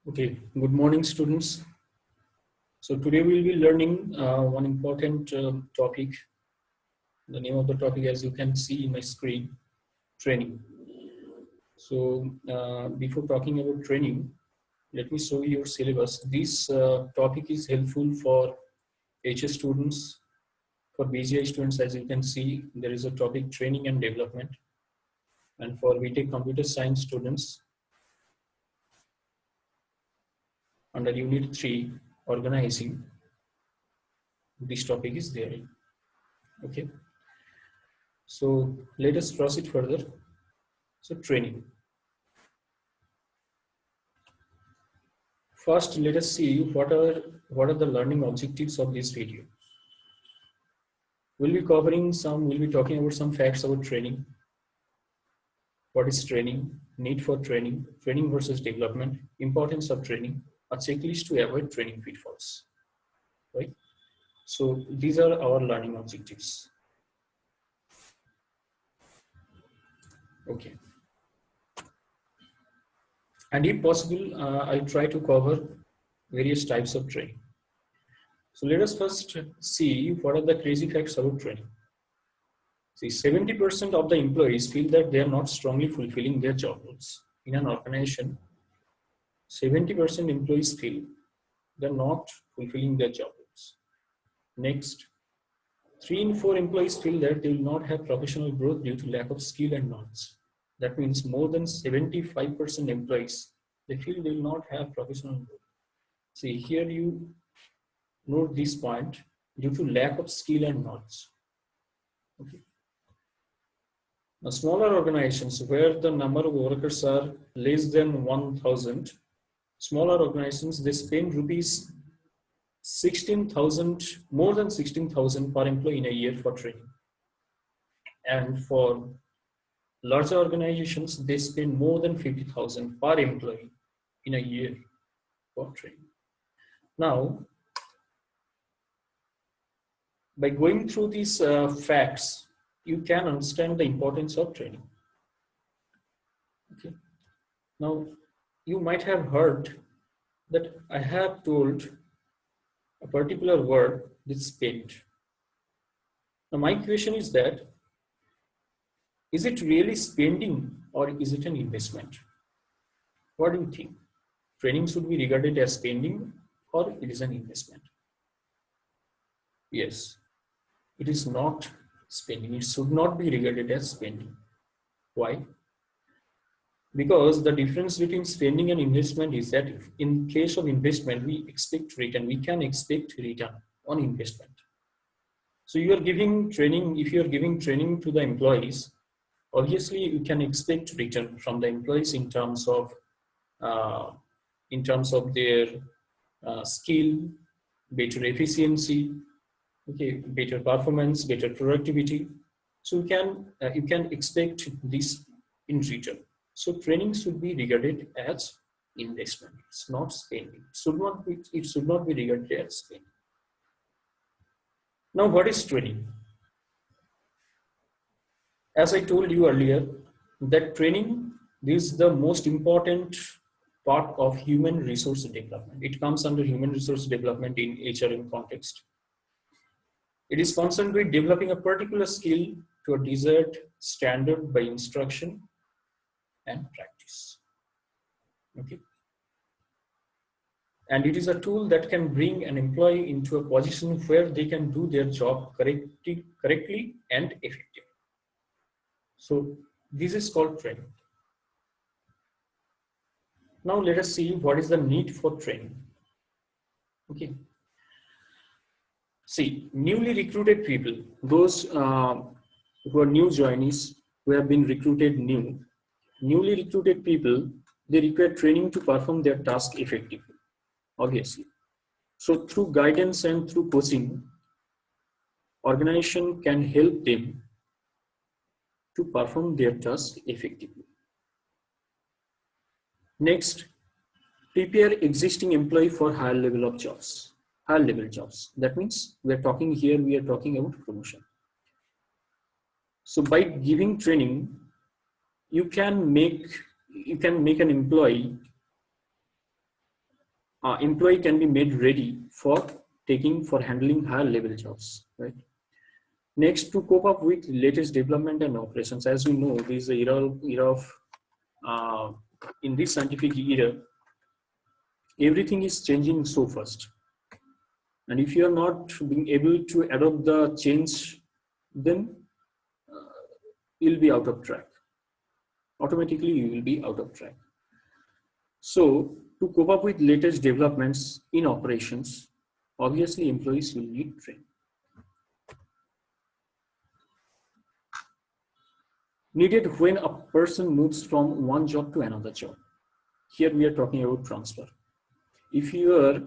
Okay, good morning, students. So today we'll be learning one important topic. The name of the topic, as you can see in my screen, training. So before talking about training, let me show you your syllabus. This topic is helpful for HR students, for BGI students. As you can see, there is a topic training and development. And for BTech computer science students, under Unit 3, organizing, this topic is there. Okay. So let us proceed further. So training. First, let us see what are the learning objectives of this video. We'll be talking about some facts about training. What is training? Need for training, training versus development, importance of training, a checklist to avoid training pitfalls. Right? So these are our learning objectives. Okay. And if possible, I'll try to cover various types of training. So let us first see what are the crazy facts about training. See, 70% of the employees feel that they are not strongly fulfilling their job roles. In an organization, 70% employees feel they are not fulfilling their job roles. Next, 3 in 4 employees feel that they will not have professional growth due to lack of skill and knowledge. That means more than 75% employees, they feel they will not have professional growth. See, here you note this point, due to lack of skill and knowledge. Okay. Now, smaller organizations where the number of workers are less than 1,000, smaller organizations, they spend rupees 16,000, more than 16,000 per employee in a year for training. And for larger organizations, they spend more than 50,000 per employee in a year for training. Now, by going through these facts, you can understand the importance of training. Okay. Now, you might have heard that I have told a particular word, this spend. Now, my question is that, is it really spending or is it an investment? What do you think? Training should be regarded as spending or it is an investment? Yes, it is not spending. It should not be regarded as spending. Why? Because the difference between spending and investment is that in case of investment, we expect return. We can expect return on investment. So you are giving training, if you are giving training to the employees, obviously you can expect return from the employees in terms of their skill, better efficiency, okay, better performance, better productivity. So you can expect this in return. So training should be regarded as investment. It's not spending. It should not be regarded as spending. Now, what is training? As I told you earlier, that training is the most important part of human resource development. It comes under human resource development in HRM context. It is concerned with developing a particular skill to a desired standard by instruction and practice. Okay. And it is a tool that can bring an employee into a position where they can do their job correctly and effectively. So this is called training. Now let us see what is the need for training. Okay. See, newly recruited people, those who are new joinees, who have been recruited newly recruited people, they require training to perform their task effectively, obviously. So through guidance and through coaching, organization can help them to perform their task effectively. Next, prepare existing employee for higher level jobs. That means we are talking about promotion. So by giving training, you can make an employee employee can be made ready for handling higher level jobs, right? Next, to cope up with latest development and operations. As we know, this is the era of in this scientific era, everything is changing so fast. And if you are not being able to adopt the change, then you'll be out of track. Automatically, you will be out of track. So, to cope up with latest developments in operations, obviously employees will need training. Needed when a person moves from one job to another job. Here we are talking about transfer. If you are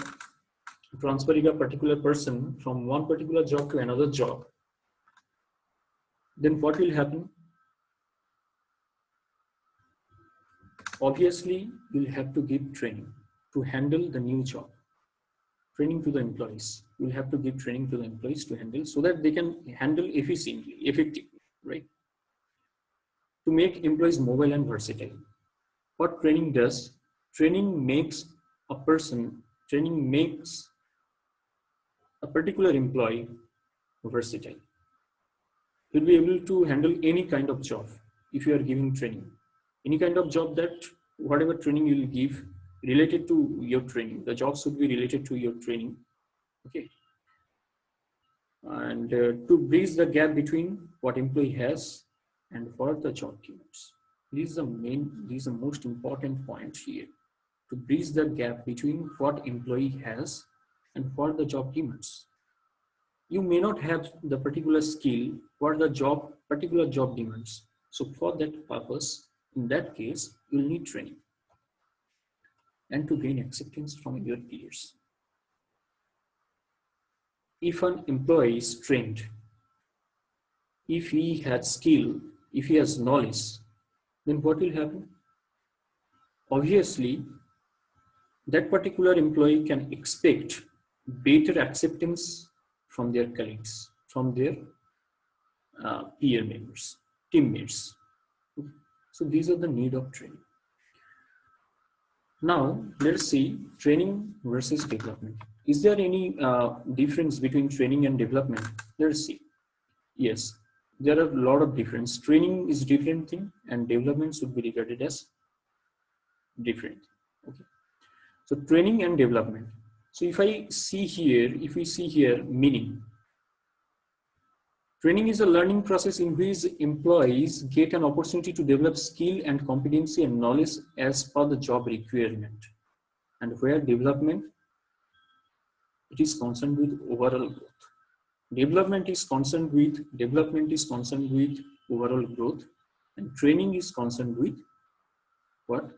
transferring a particular person from one particular job to another job, then what will happen? Obviously, you'll have to give training to handle the new job. Training to the employees. You'll have to give training to the employees to handle so that they can handle efficiently, effectively, right? To make employees mobile and versatile. What training does? Training makes a particular employee versatile. He'll be able to handle any kind of job if you are giving training. Any kind of job that whatever training you will give related to your training, the job should be related to your training. Okay. And to bridge the gap between what employee has and what the job demands. This is the most important point here. To bridge the gap between what employee has and what the job demands. You may not have the particular skill what the particular job demands. So for that purpose, in that case, you'll need training and to gain acceptance from your peers. If an employee is trained, if he has skill, if he has knowledge, then what will happen? Obviously, that particular employee can expect better acceptance from their colleagues, from their peer members, teammates. So these are the need of training. Now, let's see training versus development. Is there any difference between training and development? Let's see. Yes, there are a lot of difference. Training is different thing and development should be regarded as different. Okay. So training and development. So if we see here meaning. Training is a learning process in which employees get an opportunity to develop skill and competency and knowledge as per the job requirement. And where development, it is concerned with overall growth. Development is concerned with overall growth, and training is concerned with what?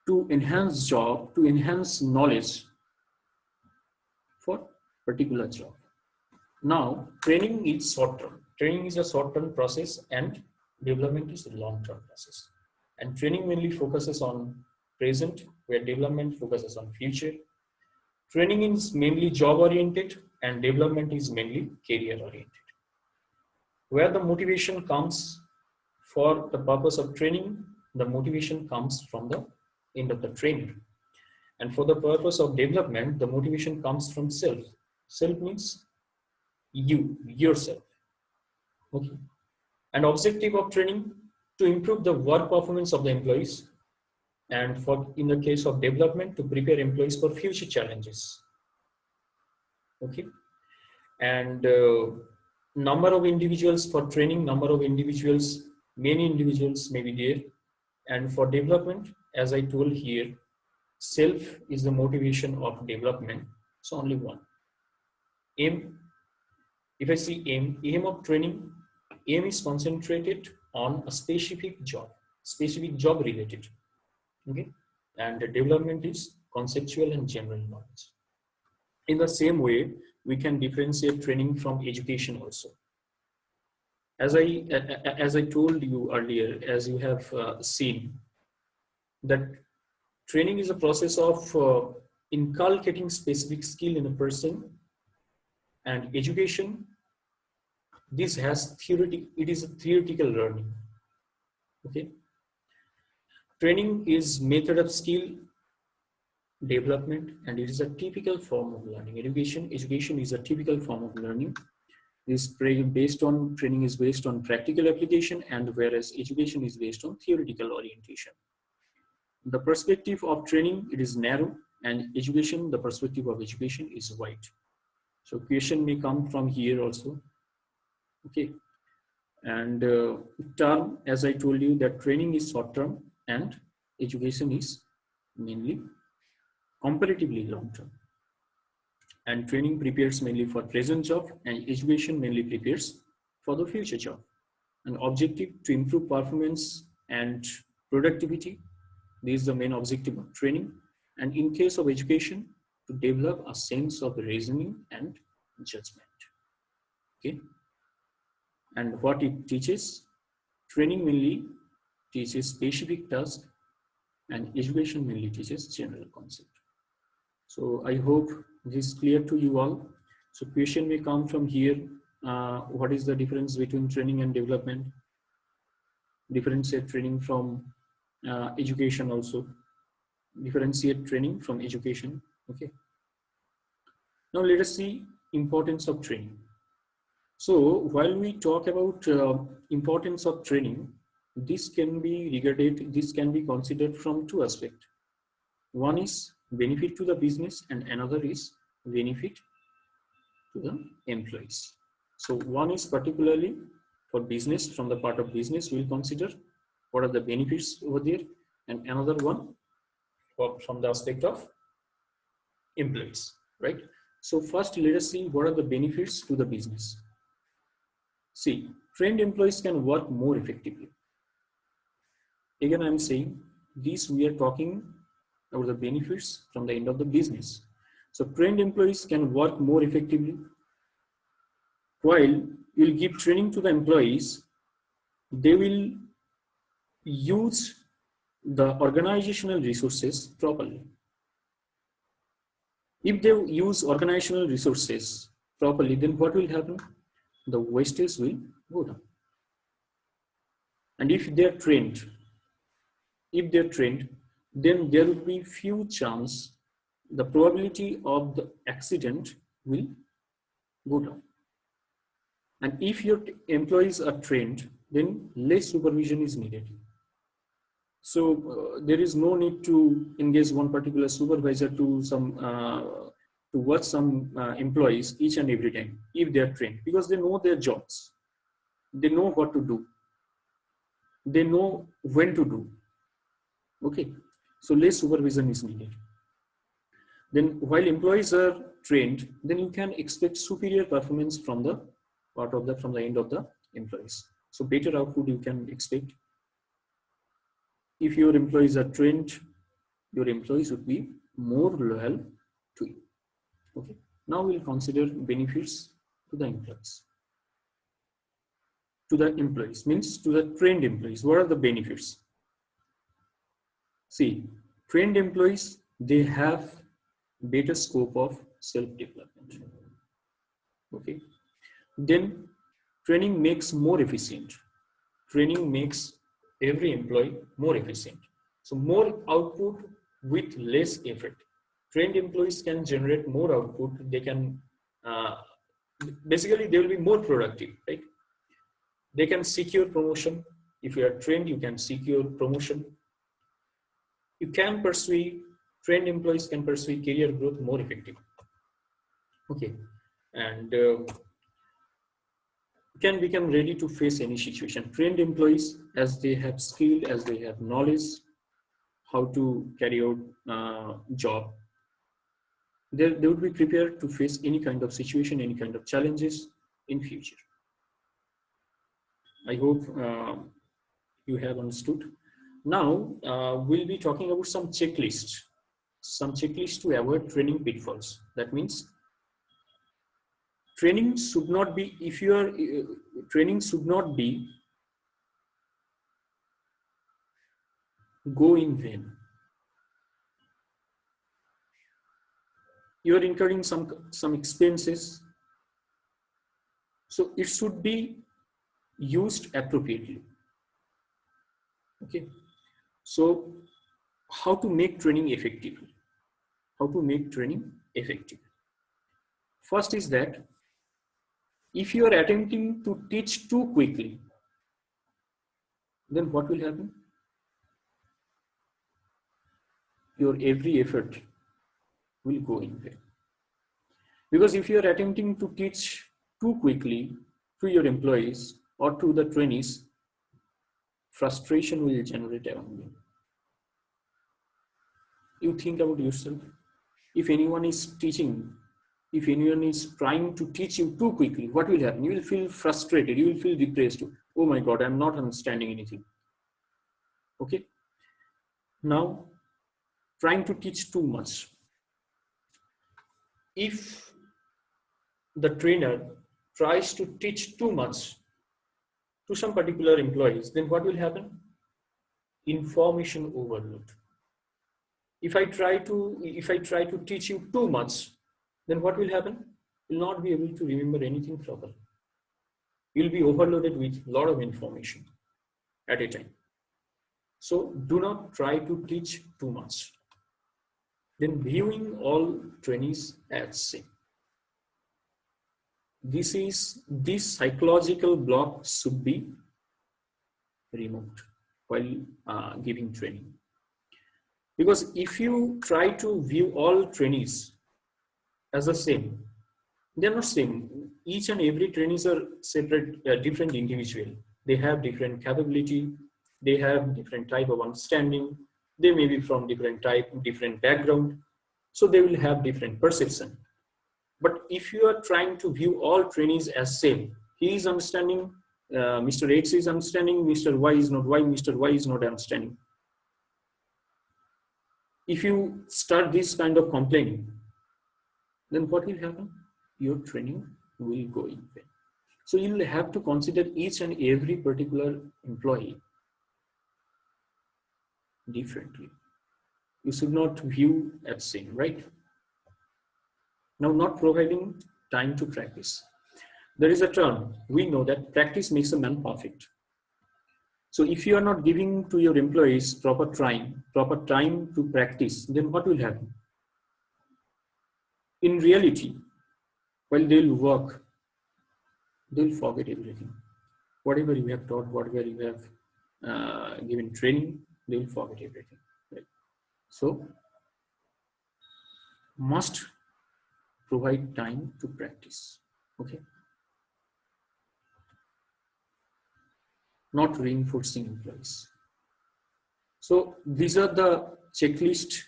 To enhance knowledge for particular job. Now, training is short-term. Training is a short-term process and development is a long-term process. And training mainly focuses on present, where development focuses on future. Training is mainly job-oriented and development is mainly career-oriented. Where the motivation comes for the purpose of training, the motivation comes from the end of the trainer. And for the purpose of development, the motivation comes from self. Self means yourself. Okay. An objective of training to improve the work performance of the employees, and in the case of development, to prepare employees for future challenges. Okay. And number of individuals for training, many individuals may be there. And for development, as I told here, self is the motivation of development. So only one. Aim. If I see aim of training, aim is concentrated on a specific job related. Okay. And the development is conceptual and general knowledge. In the same way, we can differentiate training from education also. As I told you earlier, as you have seen, that training is a process of inculcating specific skill in a person, and education, it is a theoretical learning. Okay. Training is method of skill development, and it is a typical form of learning. Education is a typical form of learning. This based on training is based on practical application, and whereas education is based on theoretical orientation. The perspective of training, it is narrow, and education, the perspective of education is wide. So question may come from here also. Okay, and term, as I told you, that training is short term and education is mainly comparatively long term. And training prepares mainly for present job, and education mainly prepares for the future job. An objective to improve performance and productivity. This is the main objective of training. And in case of education, to develop a sense of reasoning and judgment. Okay. And what it teaches, training mainly teaches specific tasks, and education mainly teaches general concept. So I hope this is clear to you all. So question may come from here. What is the difference between training and development? Differentiate training from education also. Differentiate training from education. Okay. Now let us see importance of training. So while we talk about importance of training, this can be considered from two aspects. One is benefit to the business, and another is benefit to the employees. So one is particularly for business, from the part of business, we'll consider what are the benefits over there, and another one from the aspect of employees, right? So first, let us see what are the benefits to the business. See, trained employees can work more effectively. Again, I'm saying this, we are talking about the benefits from the end of the business. So trained employees can work more effectively. While you'll give training to the employees, they will use the organizational resources properly. If they use organizational resources properly, then what will happen? The wastage will go down. And if they're trained, then there will be few chance, the probability of the accident will go down. And if your employees are trained, then less supervision is needed. So there is no need to engage one particular supervisor to watch some employees each and every time if they are trained, because they know their jobs, they know what to do, they know when to do. Okay, so less supervision is needed. Then while employees are trained, then you can expect superior performance from the end of the employees. So better output you can expect. If your employees are trained, your employees would be more loyal to you. Okay. Now we'll consider benefits to the employees. To the employees means to the trained employees. What are the benefits? See, trained employees, they have better scope of self-development. Okay. Then training makes more efficient. Training makes every employee more efficient. So more output with less effort. Trained employees can generate more output. They can, basically they will be more productive, right? They can secure promotion. If you are trained, you can secure promotion. You can pursue, trained employees can pursue career growth more effectively. Okay, and can become ready to face any situation. Trained employees, as they have skill, as they have knowledge, how to carry out job, they would be prepared to face any kind of situation, any kind of challenges in future. I hope you have understood. Now we'll be talking about some checklists to avoid training pitfalls. That means training should not be, if you are training should not be go in vain. You are incurring some expenses, so it should be used appropriately. Okay, so how to make training effective? how to make training effective. First is that if you are attempting to teach too quickly, then what will happen? Your every effort will go in vain. Because if you are attempting to teach too quickly to your employees or to the trainees, frustration will generate among them. You think about yourself. If anyone is teaching, if anyone is trying to teach you too quickly, what will happen? You will feel frustrated. You will feel depressed. Oh my God, I'm not understanding anything. Okay. Now, trying to teach too much. If the trainer tries to teach too much to some particular employees, then what will happen? Information overload. If I try to teach you too much, then what will happen? You'll not be able to remember anything properly. You'll be overloaded with a lot of information at a time. So do not try to teach too much. Then viewing all trainees as same. This psychological block should be removed while giving training. Because if you try to view all trainees as the same, they're not same. Each and every trainees are separate, different individual. They have different capability. They have different type of understanding. They may be from different type, different background. So they will have different perception. But if you are trying to view all trainees as same, he is understanding, Mr. X is understanding, Mr. Y is not Y, Mr. Y is not understanding. If you start this kind of complaining, then what will happen? Your training will go in vain. So you'll have to consider each and every particular employee differently. You should not view as same, right? Now, not providing time to practice. There is a term, we know that practice makes a man perfect. So if you are not giving to your employees proper time to practice, then what will happen? In reality, while they'll work, they'll forget everything. Whatever you have taught, whatever you have given training, they will forget everything. Right? So, must provide time to practice. Okay. Not reinforcing employees. So these are the checklist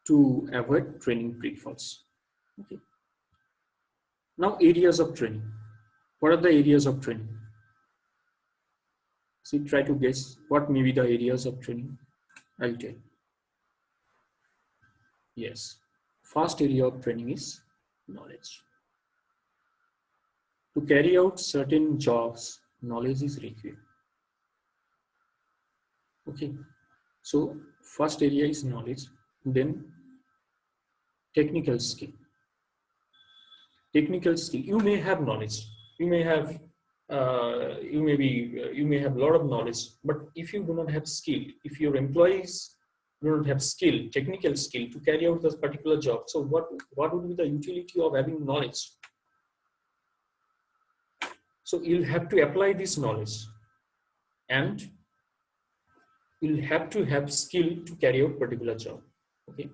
to avoid training pitfalls. Okay. Now, areas of training. What are the areas of training? See, try to guess what may be the areas of training. I'll tell. Yes. First area of training is knowledge. To carry out certain jobs, knowledge is required. Okay. So first area is knowledge, then technical skill. Technical skill. You may have knowledge. You may have you may have a lot of knowledge, but if you do not have skill, if your employees do not have skill, technical skill to carry out this particular job, so what would be the utility of having knowledge? So you'll have to apply this knowledge, and you'll have to have skill to carry out particular job. Okay.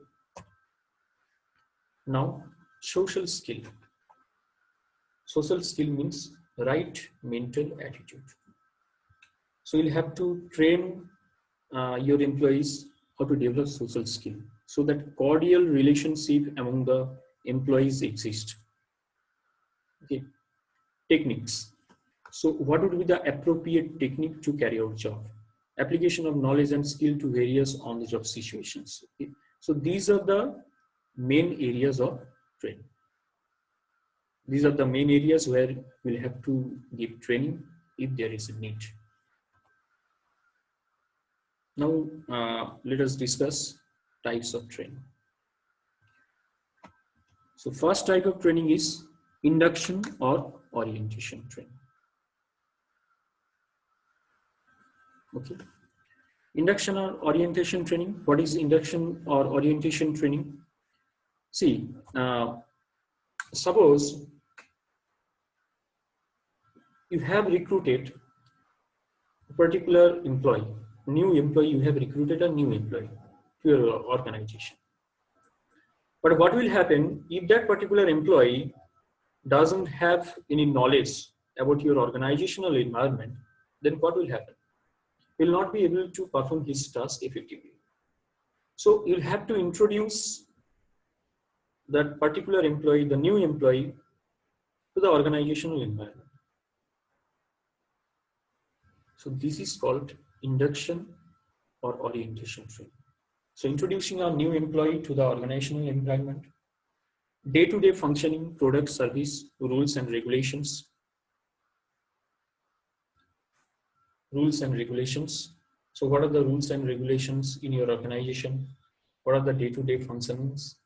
Now, social skill. Social skill means right mental attitude. So you'll have to train your employees how to develop social skill so that cordial relationship among the employees exist. Okay. Techniques. So what would be the appropriate technique to carry out job? Application of knowledge and skill to various on the job situations. Okay. So these are the main areas of training. These are the main areas where we'll have to give training if there is a need. Now, let us discuss types of training. So first type of training is induction or orientation training. Okay. Induction or orientation training. What is induction or orientation training? See, suppose you have recruited a particular employee, new employee, you have recruited a new employee to your organization. But what will happen if that particular employee doesn't have any knowledge about your organizational environment? Then what will happen? He will not be able to perform his task effectively. So you'll have to introduce that particular employee, the new employee, to the organizational environment. So this is called induction or orientation training. So introducing a new employee to the organizational environment, day-to-day functioning, product, service, rules and regulations. Rules and regulations. So what are the rules and regulations in your organization? What are the day-to-day functions?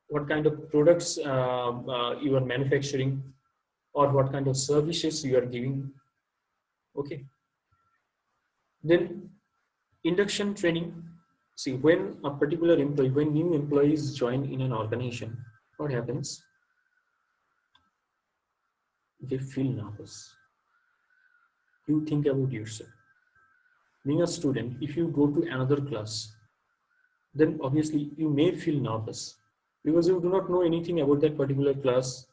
What kind of products you are manufacturing, or what kind of services you are giving? Okay. Then induction training. See, when a particular employee, when new employees join in an organization, what happens? They feel nervous. You think about yourself. Being a student, if you go to another class, then obviously you may feel nervous because you do not know anything about that particular class.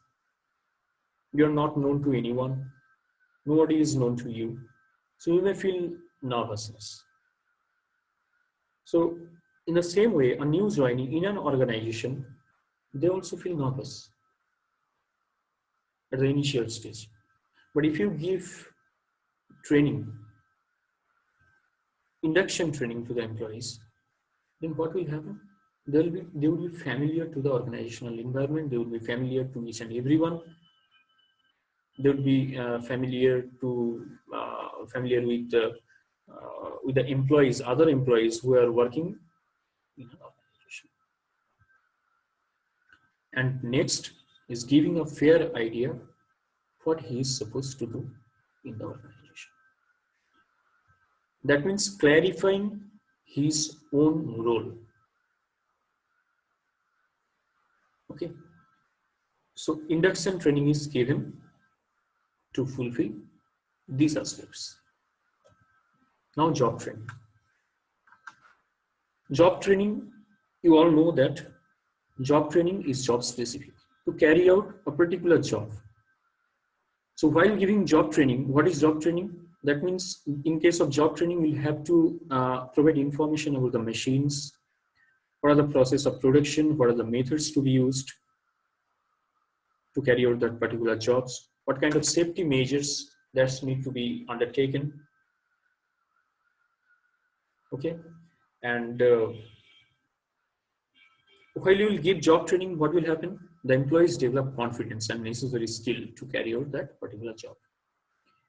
You are not known to anyone. Nobody is known to you. So you may feel nervousness. So in the same way, a new joinee in an organization, they also feel nervous at the initial stage. But if you give training, induction training to the employees, then what will happen? They will be familiar to the organizational environment. They will be familiar to each and everyone. They will be familiar with the employees, other employees who are working in an organization. And next is giving a fair idea what he is supposed to do in the organization. That means clarifying his own role. Okay. So induction training is given to fulfill these aspects. Now job training. Job training, you all know that job training is job specific, to carry out a particular job. So while giving job training, what is job training? That means in case of job training, we'll have to provide information about the machines, what are the process of production, what are the methods to be used to carry out that particular jobs, what kind of safety measures that need to be undertaken. Okay, and while you will give job training, what will happen? The employees develop confidence and necessary skill to carry out that particular job.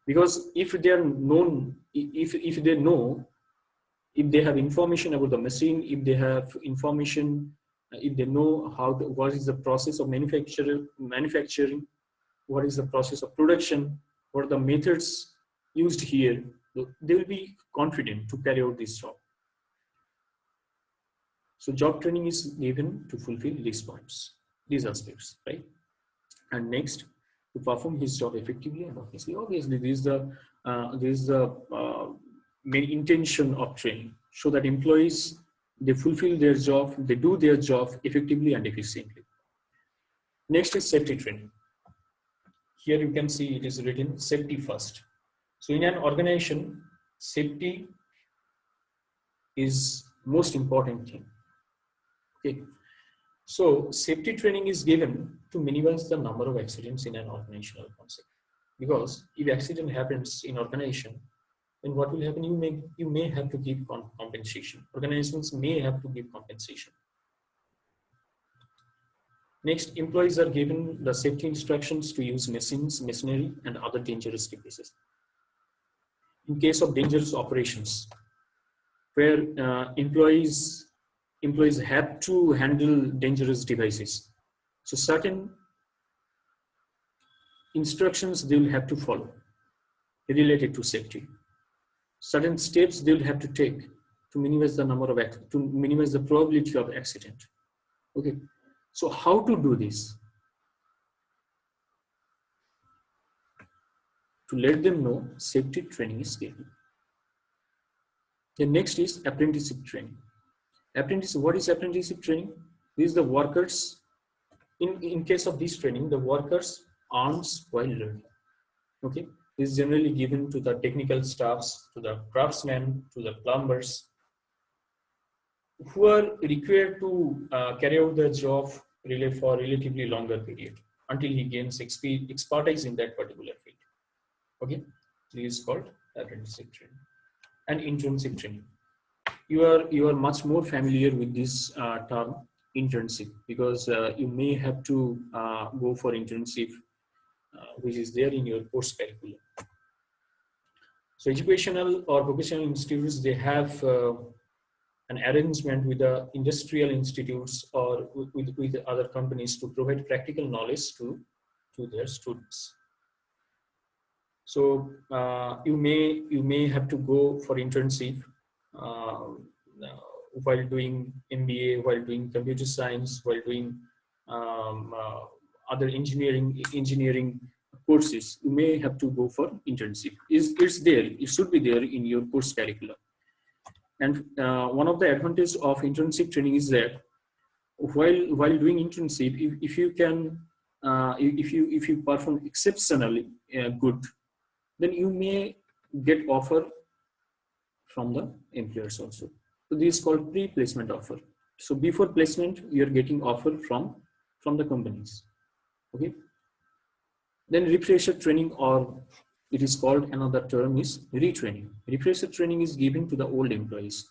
Because if they are known, if they know, if they have information about the machine, if they have information, if they know what is the process of manufacturing, what is the process of production, what are the methods used here, they will be confident to carry out this job. So job training is given to fulfill these points, these aspects, right? And next, to perform his job effectively, and obviously this is the main intention of training, so that employees, they fulfill their job, they do their job effectively and efficiently. Next is safety training. Here you can see it is written safety first. So in an organization, safety is most important thing. Okay. So safety training is given to minimize the number of accidents in an organizational concept. Because if accident happens in organization, then what will happen? You may have to give compensation. Organizations may have to give compensation. Next, employees are given the safety instructions to use machines, machinery, and other dangerous devices. In case of dangerous operations, where employees have to handle dangerous devices, so certain instructions they will have to follow related to safety. Certain steps they will have to take to minimize the probability of accident. Okay, so how to do this? To let them know safety training is given. The next is apprenticeship training. What is apprenticeship training? This is the workers, in case of this training, the workers earns while learning. Okay, this is generally given to the technical staffs, to the craftsmen, to the plumbers, who are required to carry out their job really for relatively longer period until he gains expertise in that particular field. Okay, this is called apprenticeship training. And internship training. You are much more familiar with this term internship, because you may have to go for internship, which is there in your course curriculum. So educational or vocational institutes, they have an arrangement with the industrial institutes or with other companies to provide practical knowledge to their students. So you may have to go for internship uh, while doing MBA, while doing computer science, while doing other engineering courses. You may have to go for internship. It's there. It should be there in your course curriculum. And one of the advantages of internship training is that while doing internship, if you can if you perform exceptionally good, then you may get offer from the employers also. So this is called pre-placement offer. So before placement, you are getting offer from the companies. Okay. Then refresher training, or it is called, another term is retraining. Refresher training is given to the old employees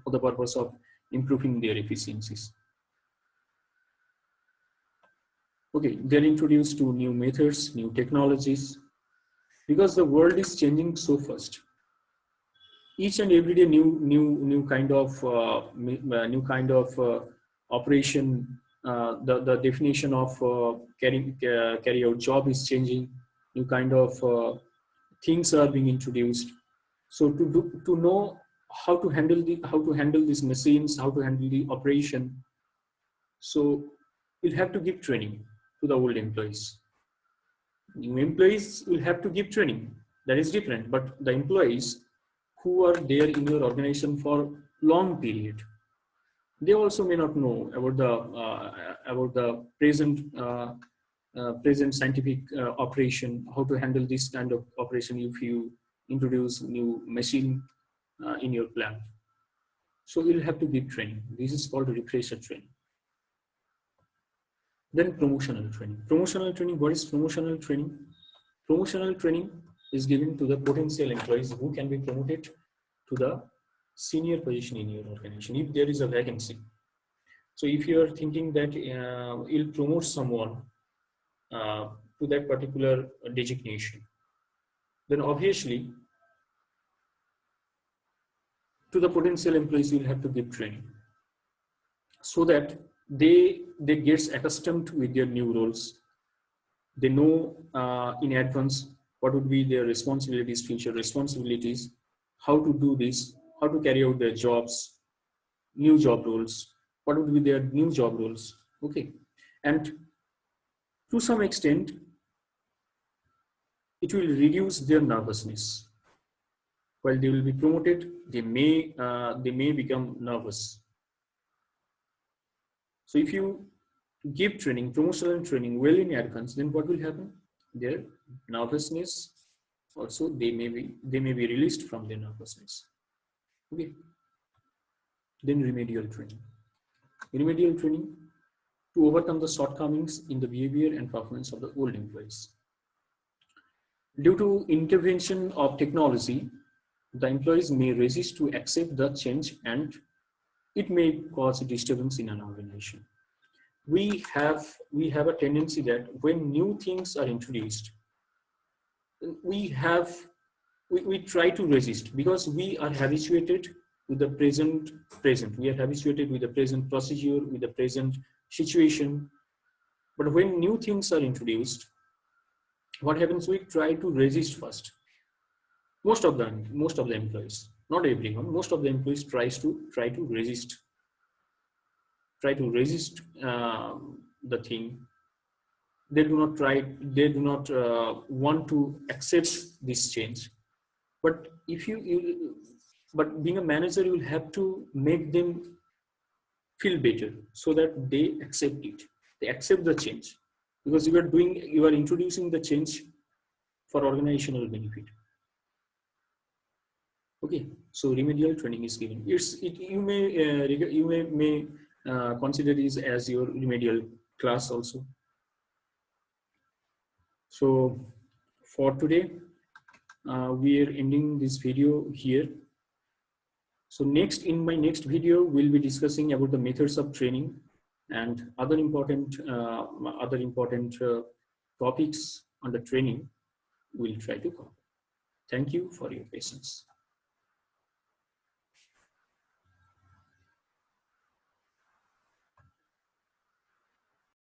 for the purpose of improving their efficiencies. Okay, they're introduced to new methods, new technologies, because the world is changing so fast. Each and every day, new kind of operation. The definition of carry out job is changing. New kind of things are being introduced. So to know how to handle these machines, how to handle the operation. So you'll have to give training to the old employees. New employees will have to give training. That is different. But the employees who are there in your organization for long period, they also may not know about the present scientific operation, how to handle this kind of operation if you introduce new machine in your plant. So you'll have to give training. This is called refresher training. Then promotional training. Promotional training. What is promotional training? Promotional training is given to the potential employees who can be promoted to the senior position in your organization if there is a vacancy. So if you are thinking that you'll promote someone to that particular designation, then obviously to the potential employees you'll have to give training so that they get accustomed with their new roles. They know in advance what would be their responsibilities, future responsibilities, how to do this, how to carry out their jobs, new job roles, what would be their new job roles. Okay. And to some extent, it will reduce their nervousness. While they will be promoted, they may become nervous. So if you give training, promotional training well in advance, then what will happen? Their nervousness also, they may be released from their nervousness. Okay. Then remedial training. Remedial training to overcome the shortcomings in the behavior and performance of the old employees. Due to intervention of technology, the employees may resist to accept the change and it may cause a disturbance in an organization. We have a tendency that when new things are introduced, we try to resist because we are habituated with the present. We are habituated with the present procedure, with the present situation. But when new things are introduced, what happens? We try to resist first. Most of the employees, not everyone, most of the employees try to resist. try to resist the thing. They do not try. They do not want to accept this change. But if but being a manager, you will have to make them feel better so that they accept it. They accept the change because you are introducing the change for organizational benefit. Okay, so remedial training is given. You may consider this as your remedial class also. So for today, we are ending this video here. So in my next video, we'll be discussing about the methods of training and other important topics on the training we'll try to cover. Thank you for your patience.